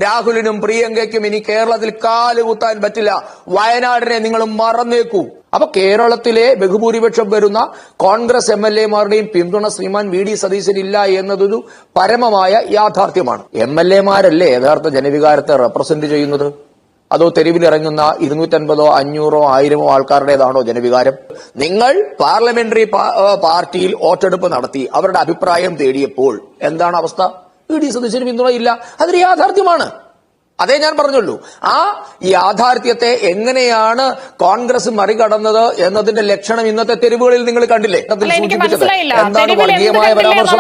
രാഹുലിനും പ്രിയങ്കയ്ക്കും ഇനി കേരളത്തിൽ കാലുകുത്താൻ പറ്റില്ല. വയനാടിനെ നിങ്ങൾ മറന്നേക്കൂ. അപ്പൊ കേരളത്തിലെ ബഹുഭൂരിപക്ഷം വരുന്ന കോൺഗ്രസ് MLA-മാരുടെയും പിന്തുണ ശ്രീമാൻ VD സതീശനില്ല എന്നതൊരു പരമമായ യാഥാർത്ഥ്യമാണ്. MLA-മാരല്ലേ യഥാർത്ഥ ജനവികാരത്തെ റെപ്രസെന്റ് ചെയ്യുന്നത്? അതോ തെരുവിലിറങ്ങുന്ന 250, 500, 1000 ആൾക്കാരുടേതാണോ ജനവികാരം? നിങ്ങൾ പാർലമെന്ററി പാർട്ടിയിൽ വോട്ടെടുപ്പ് നടത്തി അവരുടെ അഭിപ്രായം തേടിയപ്പോൾ എന്താണ് അവസ്ഥ? VD സതീശന് പിന്തുണയില്ല. അതൊരു യാഥാർത്ഥ്യമാണ്. അതേ ഞാൻ പറഞ്ഞുള്ളൂ. ആ യാഥാർത്ഥ്യത്തെ എങ്ങനെയാണ് കോൺഗ്രസ് മറികടന്നത് എന്നതിന്റെ ലക്ഷണം ഇന്നത്തെ തെരുവുകളിൽ നിങ്ങൾ കണ്ടില്ലേ? എന്താണ് വർഗീയമായ പരാമർശം?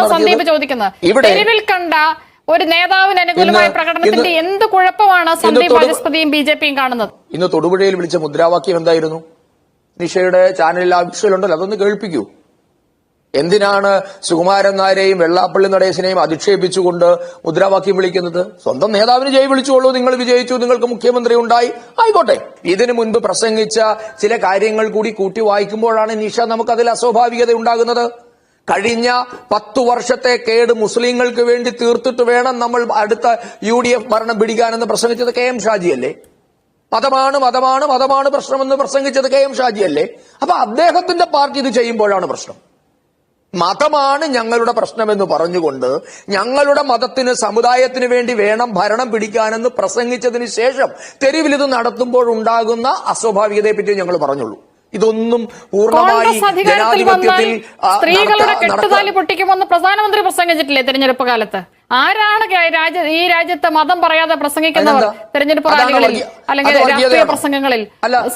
ഇവിടെ കണ്ട ഒരു നേതാവിന് അനുകൂലമായ പ്രകടനത്തിന്റെ എന്ത് കുഴപ്പമാണ് സന്ദീപ് വാചസ്പതിയും BJP-യും കാണുന്നത്? ഇന്ന് തൊടുപുഴയിൽ വിളിച്ച മുദ്രാവാക്യം എന്തായിരുന്നു? നിഷയുടെ ചാനലിൽ ആ വിഷയമുണ്ടല്ലോ, അതൊന്ന് കേൾപ്പിക്കൂ. എന്തിനാണ് സുകുമാരൻ നായരെയും വെള്ളാപ്പള്ളി നടേശനെയും അധിക്ഷേപിച്ചുകൊണ്ട് മുദ്രാവാക്യം വിളിക്കുന്നത്? സ്വന്തം നേതാവിന് ജയ് വിളിച്ചോളൂ, നിങ്ങൾ വിജയിച്ചു, നിങ്ങൾക്ക് മുഖ്യമന്ത്രി ഉണ്ടായി, ആയിക്കോട്ടെ. ഇതിനു മുൻപ് പ്രസംഗിച്ച ചില കാര്യങ്ങൾ കൂടി കൂട്ടി വായിക്കുമ്പോഴാണ് നിഷ നമുക്കതിൽ അസ്വാഭാവികത ഉണ്ടാകുന്നത്. കഴിഞ്ഞ 10 വർഷത്തെ കേട് മുസ്ലിങ്ങൾക്ക് വേണ്ടി തീർത്തിട്ട് വേണം നമ്മൾ അടുത്ത UDF ഭരണം പിടിക്കാനെന്ന് പ്രസംഗിച്ചത് KM ഷാജിയല്ലേ? മതമാണ് മതമാണ് മതമാണ് പ്രശ്നമെന്ന് പ്രസംഗിച്ചത് KM ഷാജിയല്ലേ? അപ്പൊ അദ്ദേഹത്തിന്റെ പാർട്ടി ഇത് ചെയ്യുമ്പോഴാണ് പ്രശ്നം. മതമാണ് ഞങ്ങളുടെ പ്രശ്നമെന്ന് പറഞ്ഞുകൊണ്ട് ഞങ്ങളുടെ മതത്തിന് സമുദായത്തിന് വേണ്ടി വേണം ഭരണം പിടിക്കാനെന്ന് പ്രസംഗിച്ചതിന് ശേഷം തെരുവിൽ ഇത് നടത്തുമ്പോഴുണ്ടാകുന്ന അസ്വാഭാവികതയെ പറ്റി ഞങ്ങൾ പറഞ്ഞുള്ളൂ. ഇതൊന്നും പൂർണ്ണമായി ജനാധിപത്യത്തിൽ സ്ത്രീകളുടെ കെട്ടുതാലി പൊട്ടിക്കുമെന്ന് പ്രധാനമന്ത്രി പ്രസംഗിച്ചിട്ടില്ലേ തെരഞ്ഞെടുപ്പ് കാലത്ത്? ആരാണ് ഈ രാജ്യത്ത് മതം പറയാതെ പ്രസംഗിക്കുന്നവർ തെരഞ്ഞെടുപ്പ് റാലികളിൽ അല്ലെങ്കിൽ രാഷ്ട്രീയ പ്രസംഗങ്ങളിൽ?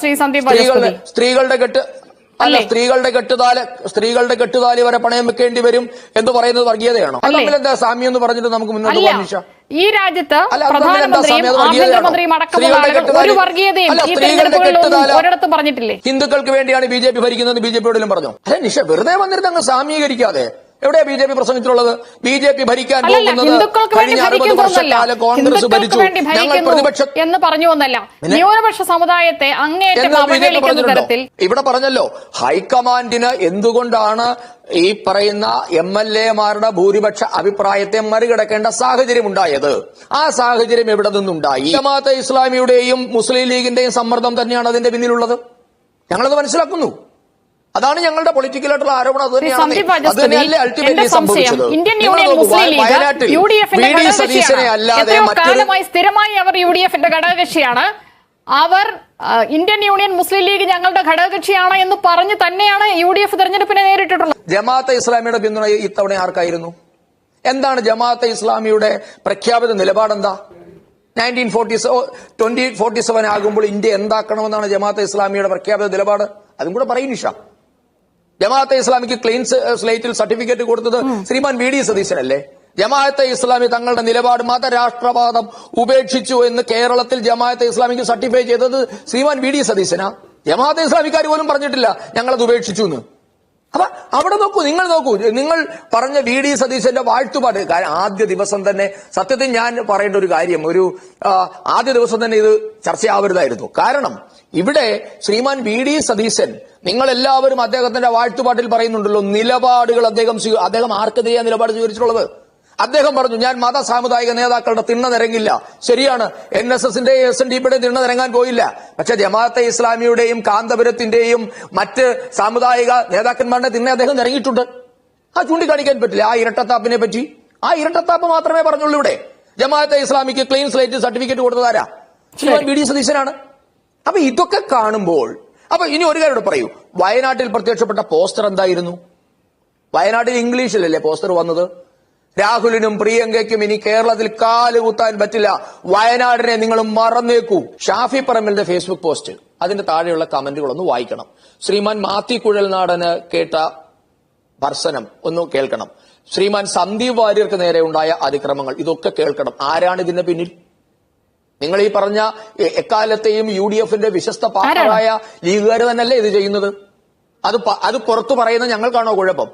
ശ്രീ സന്ദീപ് വാചസ്പതി, സ്ത്രീകളുടെ കെട്ടുതാലി വരെ പണയം വെക്കേണ്ടി വരും എന്ന് പറയുന്നത് വർഗീയതയാണോ? അല്ലെങ്കിൽ എന്താ സാമ്യം എന്ന് പറഞ്ഞിട്ട് നമുക്ക് മുന്നോട്ട് പോകാം. ഈ രാജ്യത്ത് പ്രധാനമന്ത്രിയും ആഭ്യന്തരമന്ത്രിയും അടക്കമുള്ള ആളുകൾ ഒരു വർഗീയതയും ഈ തെരഞ്ഞെടുപ്പുകളിലൊന്നും ഒരിടത്തും പറഞ്ഞിട്ടില്ലേ? ഹിന്ദുക്കൾക്ക് വേണ്ടിയാണ് BJP ഭരിക്കുന്നത് BJP-യോടെല്ലാം പറഞ്ഞു. അല്ലെ നിഷ, വെറുതെ വന്നിരുന്ന് അങ്ങ് സാമീകരിക്കാതെ. എവിടെയാ BJP പ്രസംഗിച്ചിട്ടുള്ളത്? BJP ഭരിക്കാൻ പോകുന്നത് കഴിഞ്ഞ 60 വർഷക്കാലം കോൺഗ്രസ് ഭരിച്ചു, ഞങ്ങൾ പ്രതിപക്ഷ എന്ന് പറഞ്ഞു എന്നല്ല, ന്യൂനപക്ഷ സമുദായത്തെ അങ്ങേയറ്റം അവഹേളിക്കുന്ന തരത്തിൽ ഇവിടെ പറഞ്ഞല്ലോ. ഹൈക്കമാൻഡിന് എന്തുകൊണ്ടാണ് ഈ പറയുന്ന MLA-മാരുടെ ഭൂരിപക്ഷ അഭിപ്രായത്തെ മറികടക്കേണ്ട സാഹചര്യം ഉണ്ടായത്? ആ സാഹചര്യം എവിടെ നിന്നുണ്ടായി? ജമാഅത്തെ ഇസ്ലാമിയുടെയും മുസ്ലിം ലീഗിന്റെയും സമ്മർദ്ദം തന്നെയാണ് അതിന്റെ പിന്നിലുള്ളത്. ഞങ്ങളത് മനസ്സിലാക്കുന്നു. അതാണ് ഞങ്ങളുടെ പൊളിറ്റിക്കലായിട്ടുള്ള ആരോപണം. അത് തന്നെയല്ലേ അൾട്ടിമേറ്റ്ലി സംഭവിച്ചത്. വയനാട്ടിൽ സ്ഥിരമായി അവർ UDF-ന്റെ ഘടകകക്ഷിയാണ്. അവർ ഇന്ത്യൻ യൂണിയൻ മുസ്ലിം ലീഗ് ഞങ്ങളുടെ ഘടകകക്ഷിയാണ് എന്ന് പറഞ്ഞ് തന്നെയാണ് UDF തെരഞ്ഞെടുപ്പിനെ നേരിട്ടിട്ടുള്ളത്. ജമാഅത്തെ ഇസ്ലാമിയുടെ പിന്തുണ ഇത്തവണ ആർക്കായിരുന്നു? എന്താണ് ജമാഅത്തെ ഇസ്ലാമിയുടെ പ്രഖ്യാപിത നിലപാടെന്താ? 2047 ആകുമ്പോൾ ഇന്ത്യ എന്താക്കണമെന്നാണ് ജമാഅത്തെ ഇസ്ലാമിയുടെ പ്രഖ്യാപിത നിലപാട്? അതും കൂടെ പറയും നിഷ. ജമാഅത്തെ ഇസ്ലാമിക്ക് ക്ലീൻ സ്ലേറ്റിൽ സർട്ടിഫിക്കറ്റ് കൊടുത്തത് ശ്രീമാൻ VD സതീശനല്ലേ? ജമാഅത്തെ ഇസ്ലാമി തങ്ങളുടെ നിലപാട് മതരാഷ്ട്രവാദം ഉപേക്ഷിച്ചു എന്ന് കേരളത്തിൽ ജമാഅത്തെ ഇസ്ലാമിക്ക് സർട്ടിഫൈ ചെയ്തത് ശ്രീമാൻ VD സതീശനാ. ജമാഅത്തെ ഇസ്ലാമിക്കാർ പോലും പറഞ്ഞിട്ടില്ല ഞങ്ങളത് ഉപേക്ഷിച്ചു എന്ന്. അപ്പൊ അവിടെ നോക്കൂ, നിങ്ങൾ നോക്കൂ, നിങ്ങൾ പറഞ്ഞ VD സതീശന്റെ വാഴ്ത്തുപാട്. ആദ്യ ദിവസം തന്നെ സത്യത്തിൽ ഞാൻ പറയേണ്ട ഒരു കാര്യം, ആദ്യ ദിവസം തന്നെ ഇത് ചർച്ചയാവരുതായിരുന്നു. കാരണം ഇവിടെ ശ്രീമാൻ VD സതീശൻ, നിങ്ങളെല്ലാവരും അദ്ദേഹത്തിന്റെ വാഴ്ത്തുപാട്ടിൽ പറയുന്നുണ്ടല്ലോ നിലപാടുകൾ അദ്ദേഹം ആർക്കെതിരെയാണ് നിലപാട് സ്വീകരിച്ചിട്ടുള്ളത്? അദ്ദേഹം പറഞ്ഞു ഞാൻ മത സാമുദായിക നേതാക്കളുടെ തിണ്ണ നിരങ്ങില്ല. ശരിയാണ്, NSS-ന്റെ SNDP-യുടെ തിണ്ണ നിരങ്ങാൻ പോയില്ല. പക്ഷെ ജമാഅത്തെ ഇസ്ലാമിയുടെയും കാന്തപുരത്തിന്റെയും മറ്റ് സാമുദായിക നേതാക്കന്മാരുടെ തിണ്ണ അദ്ദേഹം നിരങ്ങിയിട്ടുണ്ട്. ആ ചൂണ്ടിക്കാണിക്കാൻ പറ്റില്ല. ആ ഇരട്ടത്താപ്പിനെ പറ്റി ആ ഇരട്ടത്താപ്പ് മാത്രമേ പറഞ്ഞുള്ളൂ. ഇവിടെ ജമാഅത്തെ ഇസ്ലാമിക്ക് ക്ലീൻ സ്ലേറ്റ് സർട്ടിഫിക്കറ്റ് കൊടുത്തതാരാ? ശ്രീമാൻ VD സതീശനാണ്. അപ്പൊ ഇതൊക്കെ കാണുമ്പോൾ അപ്പൊ ഇനി ഒരു കാര്യം പറയൂ, വയനാട്ടിൽ പ്രത്യക്ഷപ്പെട്ട പോസ്റ്റർ എന്തായിരുന്നു? വയനാട്ടിൽ ഇംഗ്ലീഷിലല്ലേ പോസ്റ്റർ വന്നത്? രാഹുലിനും പ്രിയങ്കയ്ക്കും ഇനി കേരളത്തിൽ കാലുകുത്താൻ പറ്റില്ല, വയനാടിനെ നിങ്ങൾ മറന്നേക്കൂ. ഷാഫി പറമ്പലിന്റെ ഫേസ്ബുക്ക് പോസ്റ്റ്, അതിന്റെ താഴെയുള്ള കമന്റുകളൊന്ന് വായിക്കണം. ശ്രീമാൻ മാത്യു കുഴൽനാടന് കേട്ട ഭർസനം ഒന്ന് കേൾക്കണം. ശ്രീമാൻ സന്ദീപ് വാര്യർക്ക് നേരെ ഉണ്ടായ അതിക്രമങ്ങൾ, ഇതൊക്കെ കേൾക്കണം. ആരാണ് ഇതിന്റെ പിന്നിൽ? നിങ്ങൾ ഈ പറഞ്ഞ എക്കാലത്തെയും UDF-ന്റെ വിശ്വസ്ത പാർട്ണറായ ലീഗുകാർ തന്നെയല്ലേ ഇത് ചെയ്യുന്നത്? അത് പുറത്തു പറയുന്ന ഞങ്ങൾക്കാണോ കുഴപ്പം?